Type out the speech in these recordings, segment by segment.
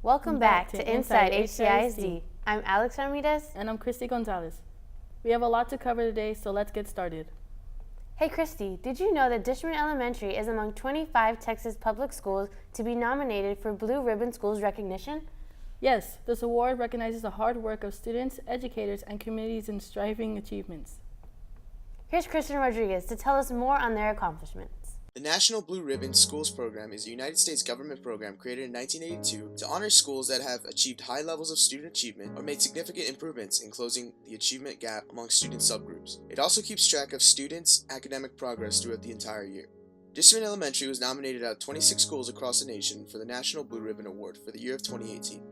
Welcome back to Inside HCISD. I'm Alex Ramirez. And I'm Christy Gonzalez. We have a lot to cover today, so let's get started. Hey Christy, did you know that Dishman Elementary is among 25 Texas public schools to be nominated for Blue Ribbon Schools recognition? Yes, this award recognizes the hard work of students, educators, and communities in striving achievements. Here's Christian Rodriguez to tell us more on their accomplishments. The National Blue Ribbon Schools Program is a United States government program created in 1982 to honor schools that have achieved high levels of student achievement or made significant improvements in closing the achievement gap among student subgroups. It also keeps track of students' academic progress throughout the entire year. Dishman Elementary was nominated out of 26 schools across the nation for the National Blue Ribbon Award for the year of 2018.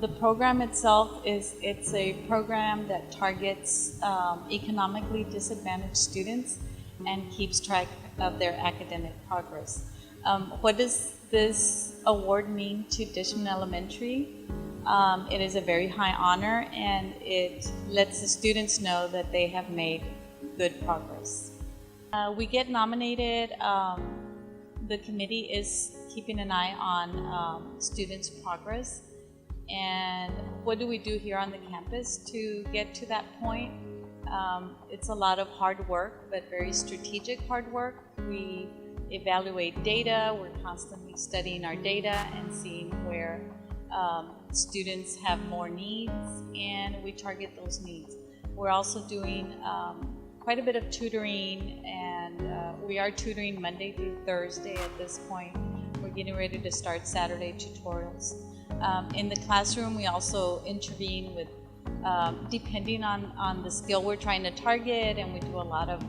The program itself it's a program that targets economically disadvantaged students and keeps track of their academic progress. What does this award mean to Dishman Elementary? It is a very high honor, and it lets the students know that they have made good progress. We get nominated. The committee is keeping an eye on students' progress. And what do we do here on the campus to get to that point? It's a lot of hard work, but very strategic hard work. We evaluate data. We're constantly studying our data and seeing where students have more needs, and we target those needs. We're also doing quite a bit of tutoring, and we are tutoring Monday through Thursday at this point. We're getting ready to start Saturday tutorials. In the classroom, we also intervene with depending on the skill we're trying to target, and we do a lot of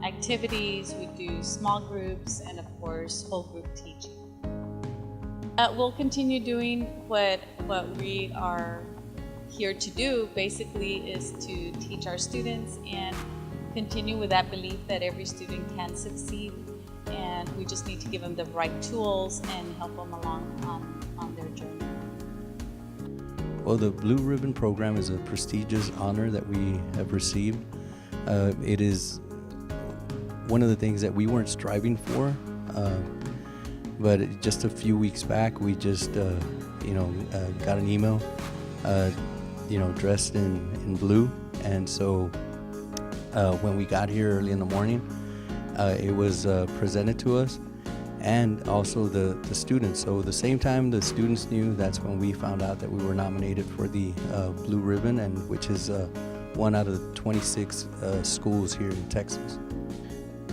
activities. We do small groups and, of course, whole group teaching. We'll continue doing what we are here to do, basically, is to teach our students and continue with that belief that every student can succeed, and we just need to give them the right tools and help them along on their journey. Well, the Blue Ribbon Program is a prestigious honor that we have received. It is one of the things that we weren't striving for, but just a few weeks back, we just, got an email, dressed in blue, and so when we got here early in the morning, it was presented to us, and also the students. So the same time the students knew, that's when we found out that we were nominated for the Blue Ribbon, and which is one out of 26 schools here in Texas.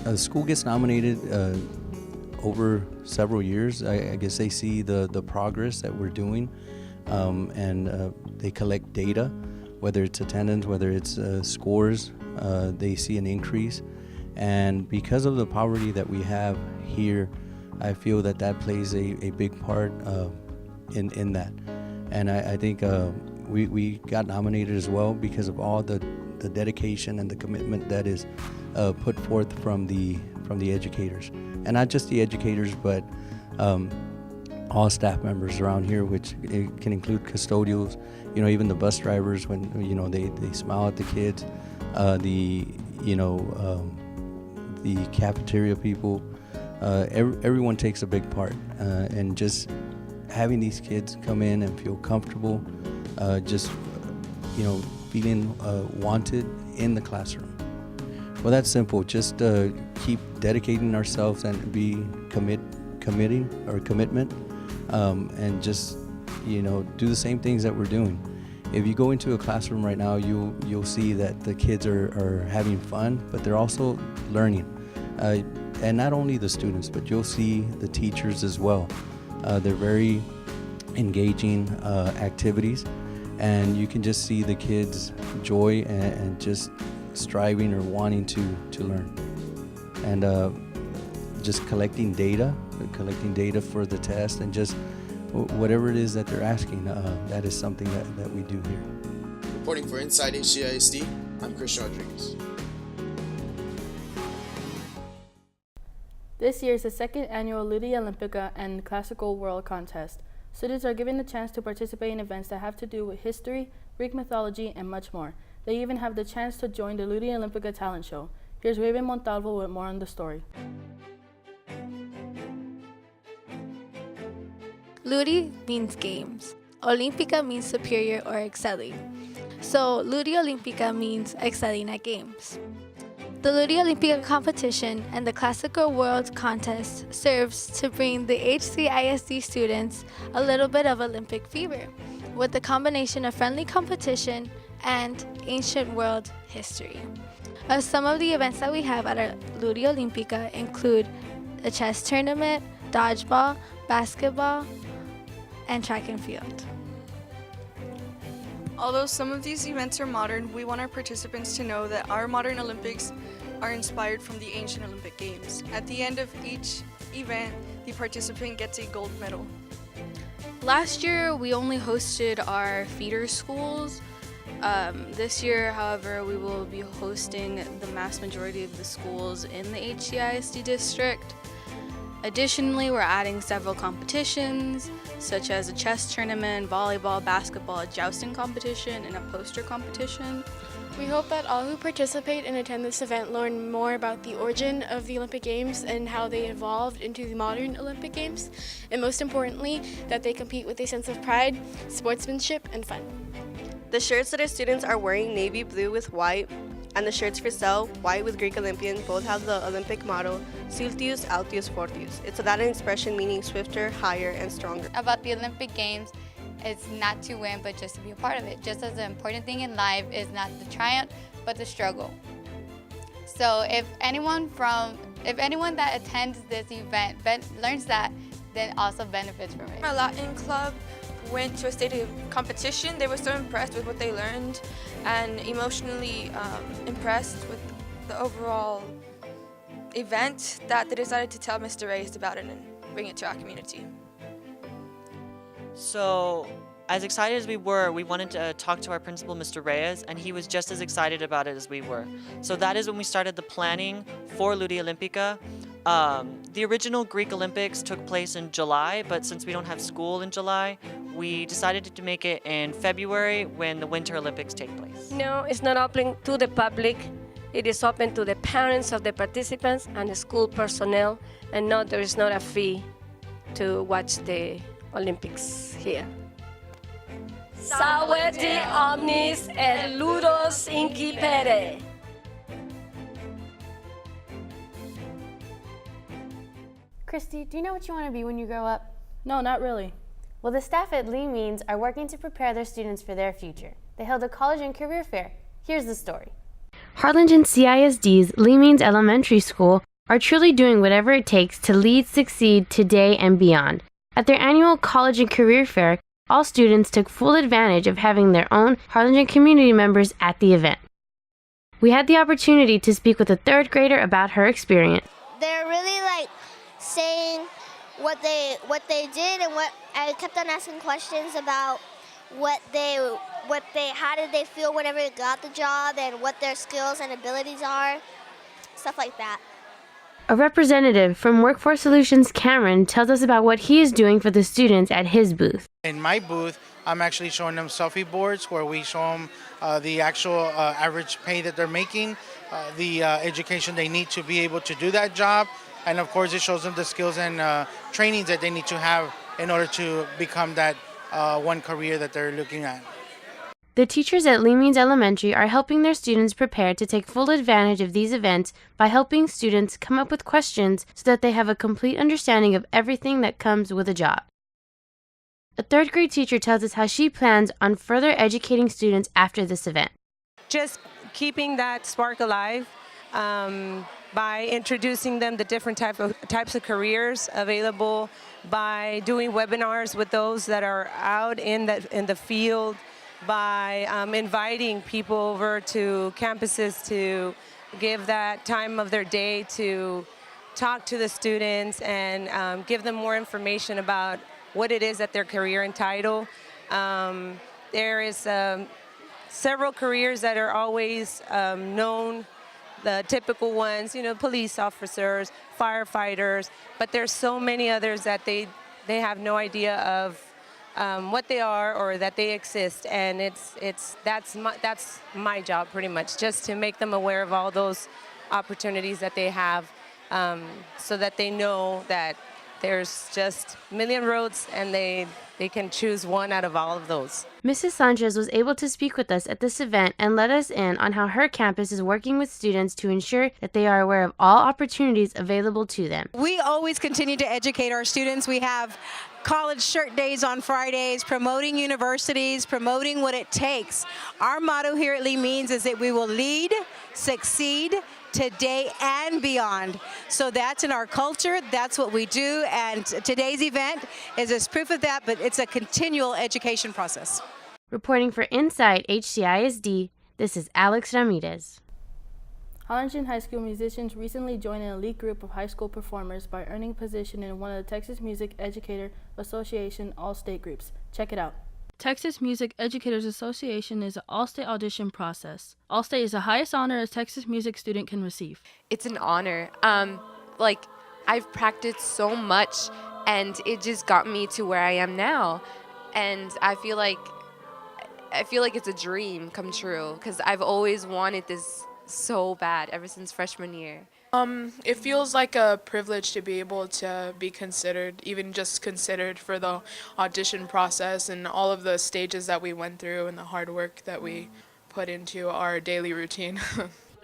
The school gets nominated over several years. I guess they see the progress that we're doing, and they collect data, whether it's attendance, whether it's scores. They see an increase, and because of the poverty that we have here, I feel that plays a big part in that. And I think we got nominated as well because of all the dedication and the commitment that is put forth from the educators, and not just the educators, but all staff members around here, which it can include custodials, even the bus drivers, when they smile at the kids, the cafeteria people. Everyone takes a big part, and just having these kids come in and feel comfortable, just feeling wanted in the classroom. Well, that's simple. Just keep dedicating ourselves and be commitment, and just do the same things that we're doing. If you go into a classroom right now, you'll see that the kids are having fun, but they're also learning. And not only the students, but you'll see the teachers as well. They're very engaging activities, and you can just see the kids' joy and just striving or wanting to learn. And just collecting data for the test, and just whatever it is that they're asking, that is something that we do here. Reporting for Inside HCISD, I'm Christian Rodriguez. This year is the second annual Ludi Olympica and Classical World Contest. Students are given the chance to participate in events that have to do with history, Greek mythology, and much more. They even have the chance to join the Ludi Olympica talent show. Here's Raven Montalvo with more on the story. Ludi means games. Olympica means superior or excelling. So Ludi Olympica means excelling at games. The Ludi Olympica competition and the Classical World Contest serves to bring the HCISD students a little bit of Olympic fever, with a combination of friendly competition and ancient world history. Some of the events that we have at our Ludi Olympica include a chess tournament, dodgeball, basketball, and track and field. Although some of these events are modern, we want our participants to know that our modern Olympics are inspired from the ancient Olympic Games. At the end of each event, the participant gets a gold medal. Last year, we only hosted our feeder schools. This year, however, we will be hosting the mass majority of the schools in the HCISD district. Additionally, we're adding several competitions, such as a chess tournament, volleyball, basketball, a jousting competition, and a poster competition. We hope that all who participate and attend this event learn more about the origin of the Olympic Games and how they evolved into the modern Olympic Games, and most importantly, that they compete with a sense of pride, sportsmanship, and fun. The shirts that our students are wearing, navy blue with white, and the shirts for sale, white with Greek Olympian, both have the Olympic motto, Siltius, Altius, Fortius. It's a Latin expression meaning swifter, higher, and stronger. About the Olympic Games, it's not to win, but just to be a part of it. Just as the important thing in life is not the triumph, but the struggle. So if anyone that attends this event learns that, then also benefits from it. Our Latin club went to a state of competition. They were so impressed with what they learned and emotionally impressed with the overall event that they decided to tell Mr. Reyes about it and bring it to our community. So, as excited as we were, we wanted to talk to our principal, Mr. Reyes, and he was just as excited about it as we were. So that is when we started the planning for Ludi Olympica. The original Greek Olympics took place in July, but since we don't have school in July, we decided to make it in February when the Winter Olympics take place. No, it's not open to the public. It is open to the parents of the participants and the school personnel, and no, there is not a fee to watch the Olympics here. Salve omnis et ludos incipere. Christy, do you know what you want to be when you grow up? No, not really. Well, the staff at Lee Means are working to prepare their students for their future. They held a college and career fair. Here's the story. Harlingen CISD's Lee Means Elementary School are truly doing whatever it takes to lead, succeed today and beyond. At their annual college and career fair, all students took full advantage of having their own Harlingen community members at the event. We had the opportunity to speak with a third grader about her experience. They're really saying what they did, and what I kept on asking questions about how did they feel whenever they got the job, and what their skills and abilities are, stuff like that. A representative from Workforce Solutions, Cameron, tells us about what he is doing for the students at his booth. In my booth, I'm actually showing them selfie boards where we show them the actual average pay that they're making, the education they need to be able to do that job, and of course it shows them the skills and trainings that they need to have in order to become that one career that they're looking at. The teachers at Lee Means Elementary are helping their students prepare to take full advantage of these events by helping students come up with questions so that they have a complete understanding of everything that comes with a job. A third grade teacher tells us how she plans on further educating students after this event. Just keeping that spark alive by introducing them to different types of careers available, by doing webinars with those that are out in the field, by inviting people over to campuses to give that time of their day to talk to the students and give them more information about what it is that their career entitled. There is several careers that are always known the typical ones, police officers, firefighters, but there's so many others that they have no idea of what they are or that they exist, and that's my job pretty much, just to make them aware of all those opportunities that they have, so that they know that there's just a million roads and they can choose one out of all of those. Mrs. Sanchez was able to speak with us at this event and let us in on how her campus is working with students to ensure that they are aware of all opportunities available to them. We always continue to educate our students. We have college shirt days on Fridays, promoting universities, promoting what it takes. Our motto here at Lee Means is that we will lead, succeed, today and beyond. So that's in our culture, that's what we do, and today's event is as proof of that, but it's a continual education process. Reporting for Inside HCISD, this is Alex Ramirez. Harlingen High School musicians recently joined an elite group of high school performers by earning position in one of the Texas Music Educator Association all-state groups. Check it out. Texas Music Educators Association is an all-state audition process. All-state is the highest honor a Texas music student can receive. It's an honor. I've practiced so much, and it just got me to where I am now. And I feel like it's a dream come true, because I've always wanted this so bad ever since freshman year. It feels like a privilege to be able to be considered, even just considered for the audition process and all of the stages that we went through and the hard work that we put into our daily routine.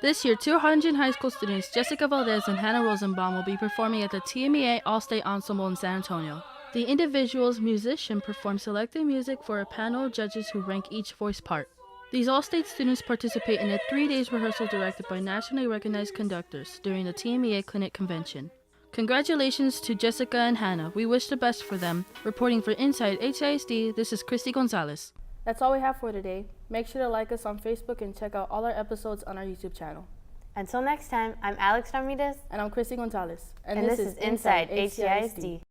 This year, 2 Harlingen High School students, Jessica Valdez and Hannah Rosenbaum, will be performing at the TMEA All-State Ensemble in San Antonio. The individual's musician performs selected music for a panel of judges who rank each voice part. These all-state students participate in a 3-day rehearsal directed by nationally recognized conductors during the TMEA Clinic Convention. Congratulations to Jessica and Hannah. We wish the best for them. Reporting for Inside HCISD, this is Christy Gonzalez. That's all we have for today. Make sure to like us on Facebook and check out all our episodes on our YouTube channel. Until next time, I'm Alex Ramirez. And I'm Christy Gonzalez. And this is Inside HCISD.